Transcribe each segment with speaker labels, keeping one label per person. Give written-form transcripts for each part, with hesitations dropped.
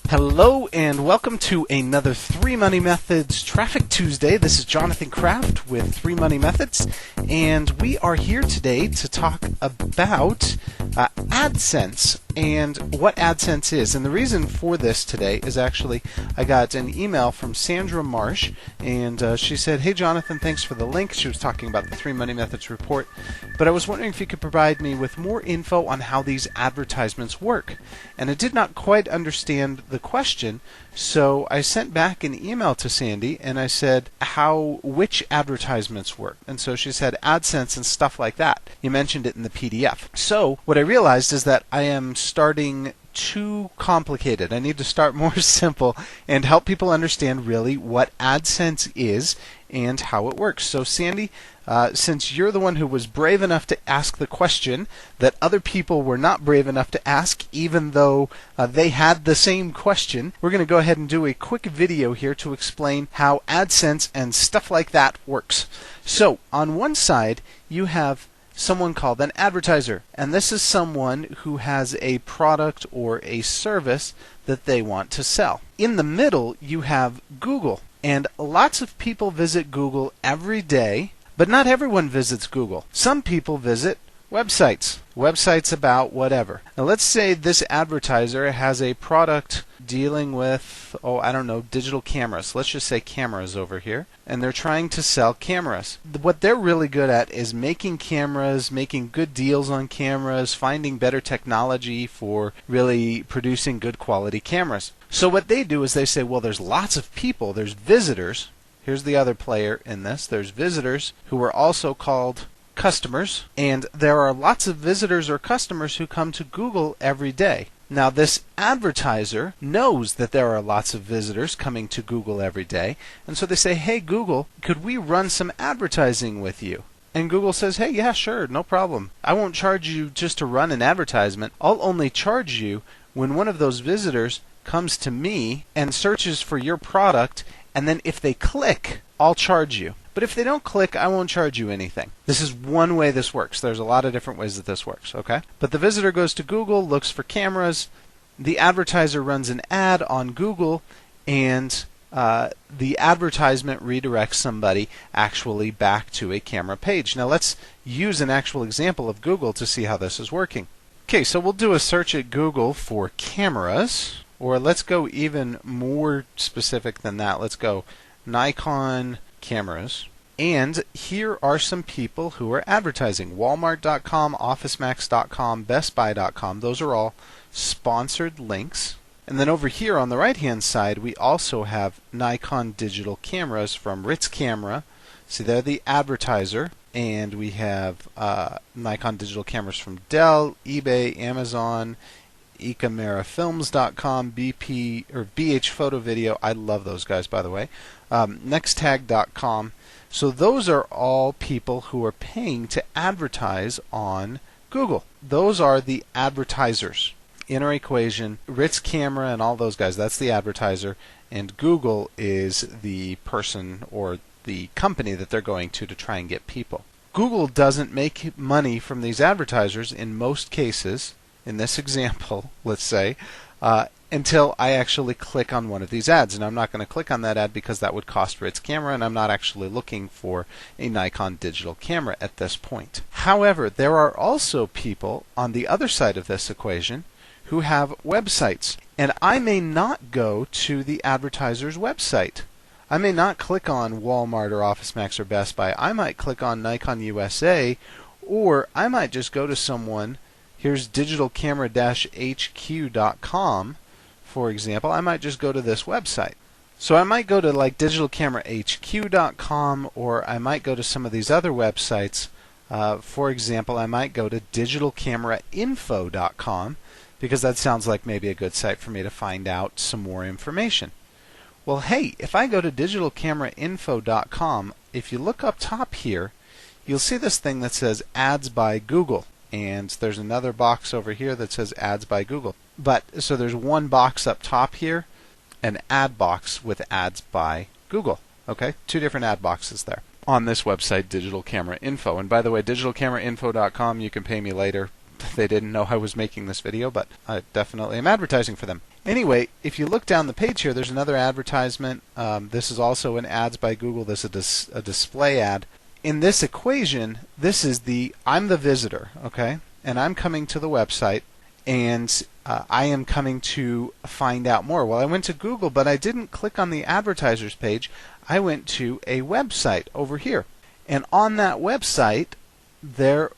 Speaker 1: Hello and welcome to another 3 Money Methods Traffic Tuesday. This is Jonathan Kraft with 3 Money Methods, and we are here today to talk about Adsense and what Adsense is. And the reason for this today is actually I got an email from Sandra Marsh, and she said, "Hey Jonathan, thanks for the link." She was talking about the 3 Money Methods report, but I was wondering if you could provide me with more info on how these advertisements work. And I did not quite understand the question, so I sent back an email to Sandy and I said which advertisements work. And so she said AdSense and stuff like that. You mentioned it in the PDF. So what I realized is that I am starting too complicated. I need to start more simple and help people understand really what AdSense is and how it works. So Sandy, since you're the one who was brave enough to ask the question that other people were not brave enough to ask, even though they had the same question, we're going to go ahead and do a quick video here to explain how AdSense and stuff like that works. So on one side, you have someone called an advertiser, and this is someone who has a product or a service that they want to sell. In the middle, you have Google, and lots of people visit Google every day, but not everyone visits Google. Some people visit websites about whatever. Now let's say this advertiser has a product dealing with, digital cameras. Let's just say cameras over here, and they're trying to sell cameras. What they're really good at is making cameras, making good deals on cameras, finding better technology for really producing good quality cameras. So what they do is they say, well, there's lots of people, there's visitors. Here's the other player in this. There's visitors who are also called customers, and there are lots of visitors or customers who come to Google every day. Now this advertiser knows that there are lots of visitors coming to Google every day, and so they say, "Hey Google, could we run some advertising with you?" And Google says, "Hey, yeah, sure, no problem. I won't charge you just to run an advertisement. I'll only charge you when one of those visitors comes to me and searches for your product, and then if they click, I'll charge you. But if they don't click, I won't charge you anything." This is one way this works. There's a lot of different ways that this works, okay? But the visitor goes to Google, looks for cameras, the advertiser runs an ad on Google, and the advertisement redirects somebody actually back to a camera page. Now let's use an actual example of Google to see how this is working. Okay, so we'll do a search at Google for cameras, or let's go even more specific than that. Let's go Nikon cameras. And here are some people who are advertising. Walmart.com, OfficeMax.com, BestBuy.com. Those are all sponsored links. And then over here on the right-hand side, we also have Nikon digital cameras from Ritz Camera. See, they're the advertiser. And we have Nikon digital cameras from Dell, eBay, Amazon, EcaMeraFilms.com, BP or BH Photo Video. I love those guys, by the way. Nextag.com. So those are all people who are paying to advertise on Google. Those are the advertisers. In our equation, Ritz Camera and all those guys, that's the advertiser, and Google is the person or the company that they're going to try and get people. Google doesn't make money from these advertisers in most cases. In this example, let's say, until I actually click on one of these ads. And I'm not going to click on that ad because that would cost Ritz Camera, and I'm not actually looking for a Nikon digital camera at this point. However, there are also people on the other side of this equation who have websites. And I may not go to the advertiser's website. I may not click on Walmart or OfficeMax or Best Buy. I might click on Nikon USA, or I might just go to someone. Here's digitalcamera-hq.com, for example. I might just go to this website. So I might go to like digitalcamerahq.com, or I might go to some of these other websites. For example, I might go to digitalcamerainfo.com, because that sounds like maybe a good site for me to find out some more information. Well, hey, if I go to digitalcamerainfo.com, if you look up top here, you'll see this thing that says Ads by Google. And there's another box over here that says Ads by Google. So there's one box up top here, an ad box with Ads by Google. Okay, two different ad boxes there on this website, Digital Camera Info. And by the way, digitalcamerainfo.com, you can pay me later. They didn't know I was making this video, but I definitely am advertising for them. Anyway, if you look down the page here, there's another advertisement. This is also an ads by Google. This is a display ad. In this equation, this is I'm the visitor, okay? And I'm coming to the website, and I am coming to find out more. Well, I went to Google, but I didn't click on the advertisers page. I went to a website over here. And on that website, there,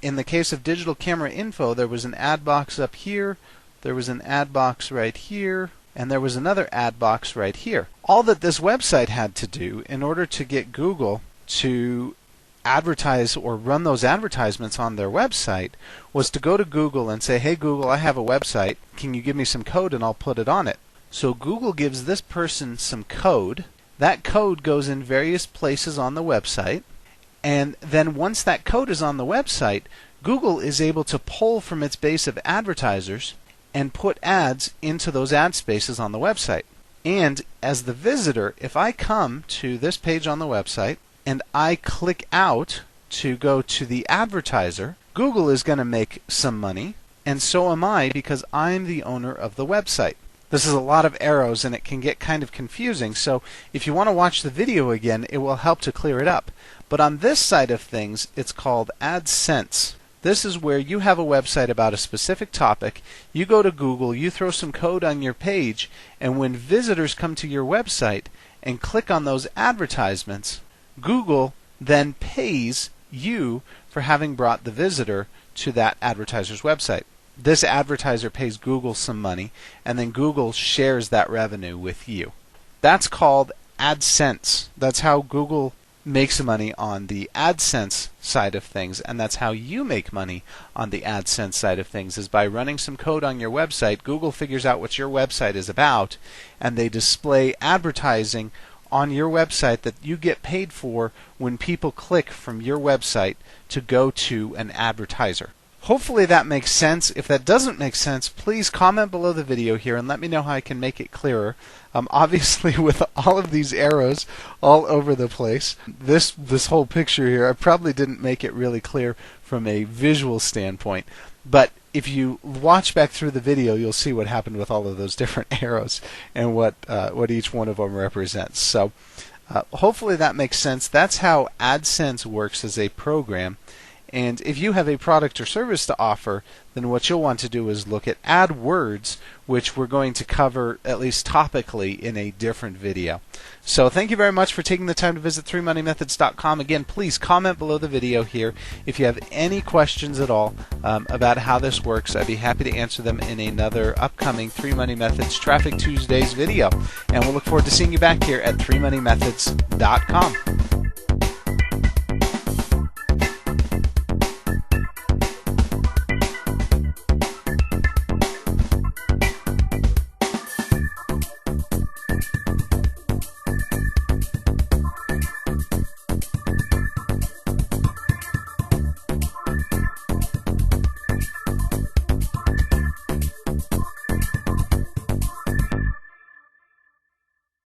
Speaker 1: in the case of digital camera info, there was an ad box up here, there was an ad box right here, and there was another ad box right here. All that this website had to do in order to get Google to advertise or run those advertisements on their website was to go to Google and say, hey Google, I have a website, can you give me some code and I'll put it on it. So Google gives this person some code. That code goes in various places on the website, and then once that code is on the website, Google is able to pull from its base of advertisers and put ads into those ad spaces on the website. And as the visitor, if I come to this page on the website and I click out to go to the advertiser, Google is going to make some money, and so am I, because I'm the owner of the website. This is a lot of arrows and it can get kind of confusing, so if you want to watch the video again, it will help to clear it up. But on this side of things, it's called Adsense. This is where you have a website about a specific topic, you go to Google, you throw some code on your page, and when visitors come to your website and click on those advertisements, Google then pays you for having brought the visitor to that advertiser's website. This advertiser pays Google some money, and then Google shares that revenue with you. That's called Adsense. That's how Google makes money on the Adsense side of things, and that's how you make money on the Adsense side of things, is by running some code on your website. Google figures out what your website is about, and they display advertising on your website that you get paid for when people click from your website to go to an advertiser. Hopefully that makes sense. If that doesn't make sense, please comment below the video here and let me know how I can make it clearer. Obviously, with all of these arrows all over the place, this whole picture here, I probably didn't make it really clear from a visual standpoint. But if you watch back through the video, you'll see what happened with all of those different arrows and what each one of them represents. So hopefully that makes sense. That's how Adsense works as a program. And if you have a product or service to offer, then what you'll want to do is look at AdWords, which we're going to cover at least topically in a different video. So thank you very much for taking the time to visit 3moneymethods.com. Again, please comment below the video here. If you have any questions at all about how this works, I'd be happy to answer them in another upcoming 3 Money Methods Traffic Tuesdays video. And we'll look forward to seeing you back here at 3moneymethods.com.